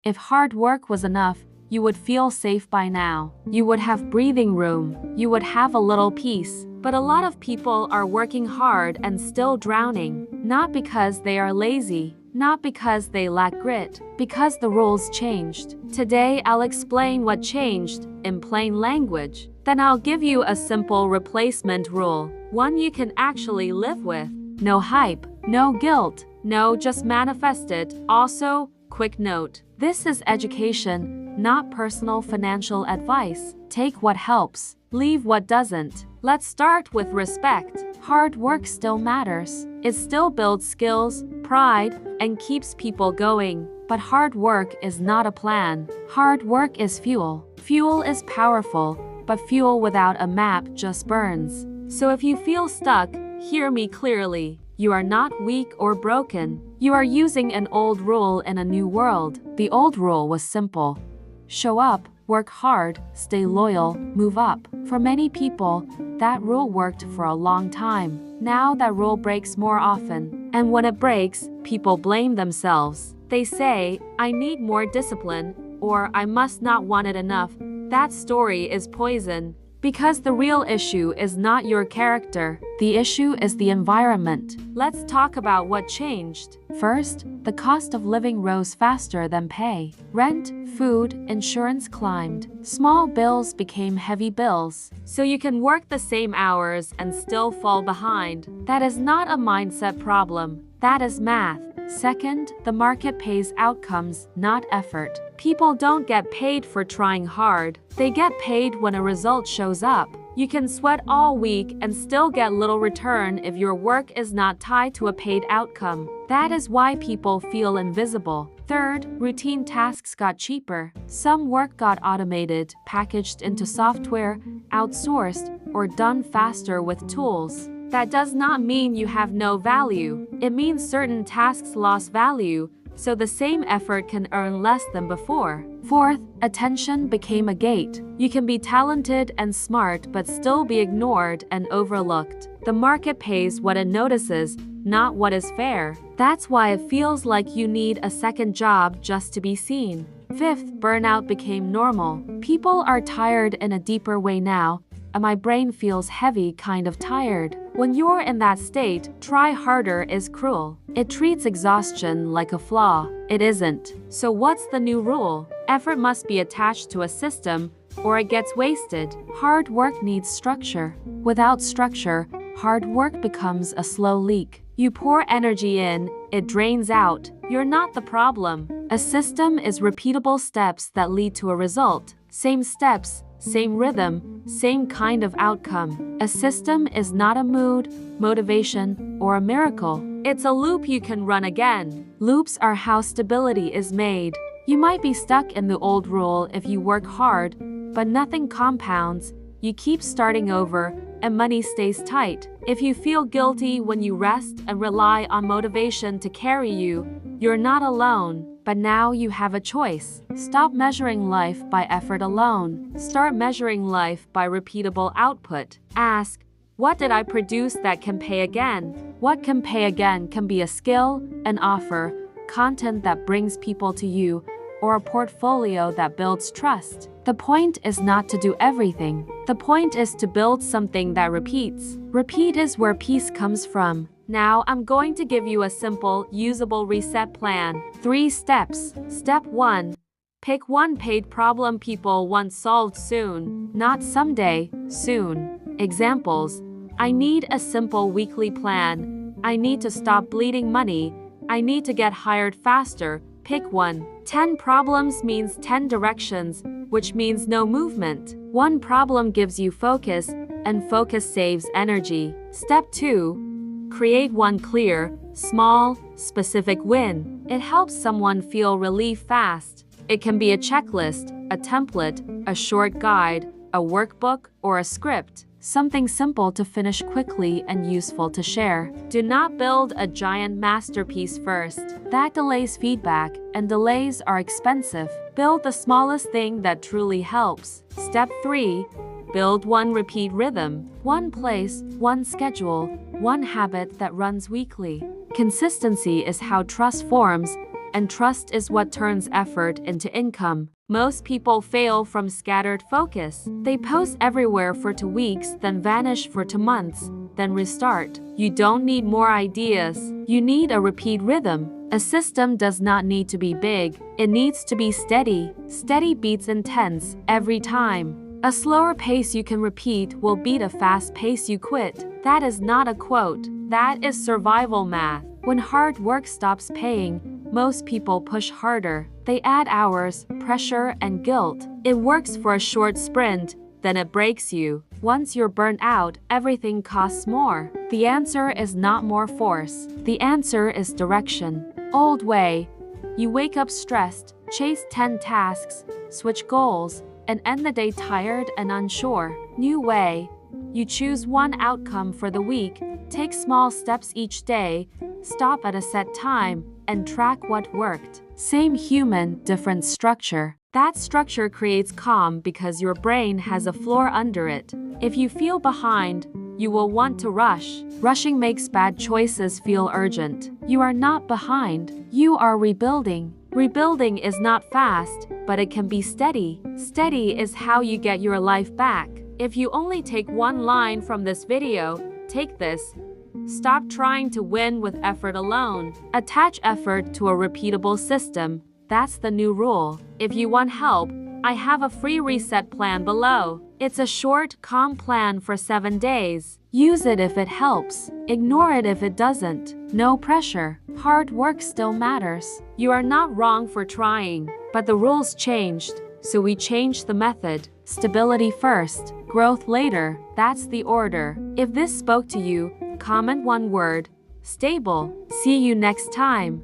If hard work was enough, you would feel safe by now. You would have breathing room. You would have a little peace. But a lot of people are working hard and still drowning. Not because they are lazy, not because they lack grit, because the rules changed. Today, I'll explain what changed in plain language. Then I'll give you a simple replacement rule, one you can actually live with. No hype, no guilt, no just manifest it. Also, quick note, this is education, not personal financial advice. Take what helps, leave what doesn't. Let's start with respect. Hard work still matters. It still builds skills, pride, and keeps people going. But hard work is not a plan. Hard work is fuel. Fuel is powerful, but fuel without a map just burns. So if you feel stuck, hear me clearly. You are not weak or broken. You are using an old rule in a new world. The old rule was simple. Show up, work hard, stay loyal, move up. For many people, that rule worked for a long time. Now that rule breaks more often. And when it breaks, people blame themselves. They say, I need more discipline, or I must not want it enough. That story is poison. Because the real issue is not your character. The issue is the environment. Let's talk about what changed. First, the cost of living rose faster than pay. Rent, food, insurance climbed. Small bills became heavy bills. So you can work the same hours and still fall behind. That is not a mindset problem. That is math. Second, the market pays outcomes, not effort. People don't get paid for trying hard. They get paid when a result shows up. You can sweat all week and still get little return if your work is not tied to a paid outcome. That is why people feel invisible. Third, routine tasks got cheaper. Some work got automated, packaged into software, outsourced, or done faster with tools. That does not mean you have no value. It means certain tasks lost value, so the same effort can earn less than before. Fourth, attention became a gate. You can be talented and smart but still be ignored and overlooked. The market pays what it notices, not what is fair. That's why it feels like you need a second job just to be seen. Fifth, burnout became normal. People are tired in a deeper way now, and my brain feels heavy kind of tired. When you're in that state, try harder is cruel. It treats exhaustion like a flaw. It isn't. So what's the new rule? Effort must be attached to a system, or it gets wasted. Hard work needs structure. Without structure, hard work becomes a slow leak. You pour energy in, it drains out. You're not the problem. A system is repeatable steps that lead to a result. Same steps, same rhythm, same kind of outcome. A system is not a mood, motivation, or a miracle. It's a loop you can run again. Loops are how stability is made. You might be stuck in the old rule if you work hard, but nothing compounds. You keep starting over, and money stays tight. If you feel guilty when you rest and rely on motivation to carry you, you're not alone. But now you have a choice. Stop measuring life by effort alone. Start measuring life by repeatable output. Ask, what did I produce that can pay again? What can pay again can be a skill, an offer, content that brings people to you, or a portfolio that builds trust. The point is not to do everything. The point is to build something that repeats. Repeat is where peace comes from. Now I'm going to give you a simple, usable reset plan. 3 steps. Step 1. Pick one paid problem people want solved soon. Not someday, soon. Examples. I need a simple weekly plan. I need to stop bleeding money. I need to get hired faster. Pick one. 10 problems means 10 directions, which means no movement. One problem gives you focus, and focus saves energy. Step 2. Create one clear, small, specific win. It helps someone feel relief fast. It can be a checklist, a template, a short guide, a workbook, or a script. Something simple to finish quickly and useful to share. Do not build a giant masterpiece first. That delays feedback, and delays are expensive. Build the smallest thing that truly helps. Step 3. Build one repeat rhythm. One place, one schedule, one habit that runs weekly. Consistency is how trust forms, and trust is what turns effort into income. Most people fail from scattered focus. They post everywhere for 2 weeks, then vanish for 2 months, then restart. You don't need more ideas. You need a repeat rhythm. A system does not need to be big. It needs to be steady. Steady beats intense every time. A slower pace you can repeat will beat a fast pace you quit. That is not a quote. That is survival math. When hard work stops paying, most people push harder. They add hours, pressure, and guilt. It works for a short sprint, then it breaks you. Once you're burnt out, everything costs more. The answer is not more force. The answer is direction. Old way. You wake up stressed, chase 10 tasks, switch goals, and end the day tired and unsure. New way. You choose one outcome for the week, take small steps each day, stop at a set time, and track what worked. Same human, different structure. That structure creates calm because your brain has a floor under it. If you feel behind, you will want to rush. Rushing makes bad choices feel urgent. You are not behind. You are rebuilding. Rebuilding is not fast, but it can be steady. Steady is how you get your life back. If you only take one line from this video, take this. Stop trying to win with effort alone. Attach effort to a repeatable system. That's the new rule. If you want help, I have a free reset plan below. It's a short, calm plan for 7 days. Use it if it helps. Ignore it if it doesn't. No pressure. Hard work still matters. You are not wrong for trying, but the rules changed, so we changed the method. Stability first, growth later. That's the order. If this spoke to you, comment one word. Stable. See you next time.